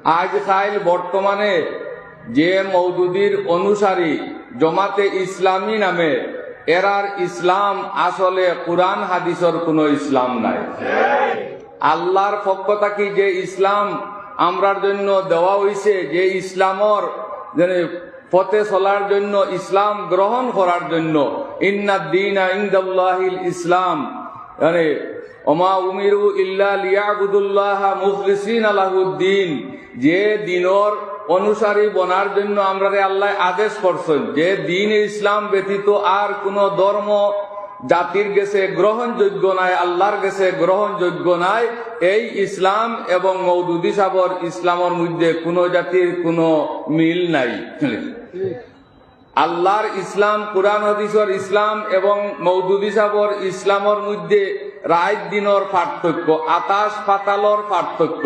আজকাল বর্তমানে যে মওদুদির অনুসারী জামাতে ইসলামী নামে এরার ইসলাম আসলে কুরআন হাদিসের কোনো ইসলাম নাই। আল্লাহর পক্ষ থেকে যে ইসলাম আমরার জন্য দেওয়া হয়েছে, যে ইসলামর পথে চলার জন্য, ইসলাম গ্রহণ করার জন্য, ইন্নাদ দীনা ইনদাল্লাহিল ইসলাম, ওমা উমিরু ইল্লা লিয়াবুদুল্লাহা মুখলিসিনা লাহুদ্দিন, যে দিনের অনুসারী বনার জন্য আমরা আল্লাহ আদেশ করছেন, যে দিন ইসলাম ব্যতীত আর কোন ধর্ম জাতির কাছে গ্রহণযোগ্য নাই, আল্লাহর কাছে গ্রহণযোগ্য নাই। এই ইসলাম এবং মওদুদি সাহর ইসলামের মধ্যে কোন জাতির কোন মিল নাই। আল্লাহর ইসলাম, কুরআন হাদিসের ইসলাম এবং মওদুদি সাহর ইসলামের মধ্যে রাত দিনের পার্থক্য, আকাশ পাতালর পার্থক্য।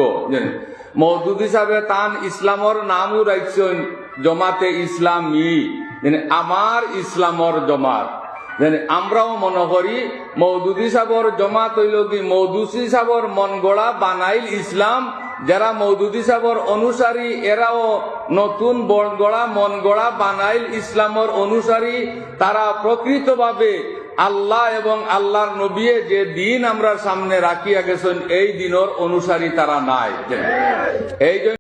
মওদুদি সাহেব তান ইসলামর নামও রাখছেন জামাতে ইসলামী, আমার ইসলামর জমাত। আমরাও মনে করি মওদুদি সাহেবর জমাত হইল কি, মওদুদি সাহেবর মন গড়া বানাইল ইসলাম। যারা মওদুদি সাহেবর অনুসারী এরাও নতুন গড়া মন গড়া বানাইল ইসলামর অনুসারী। তারা প্রকৃতভাবে আল্লাহ এবং আল্লাহর নবী যে দিন আমরা সামনে রাখিয়া গেছেন এই দিনের অনুসারী তারা নাই। এই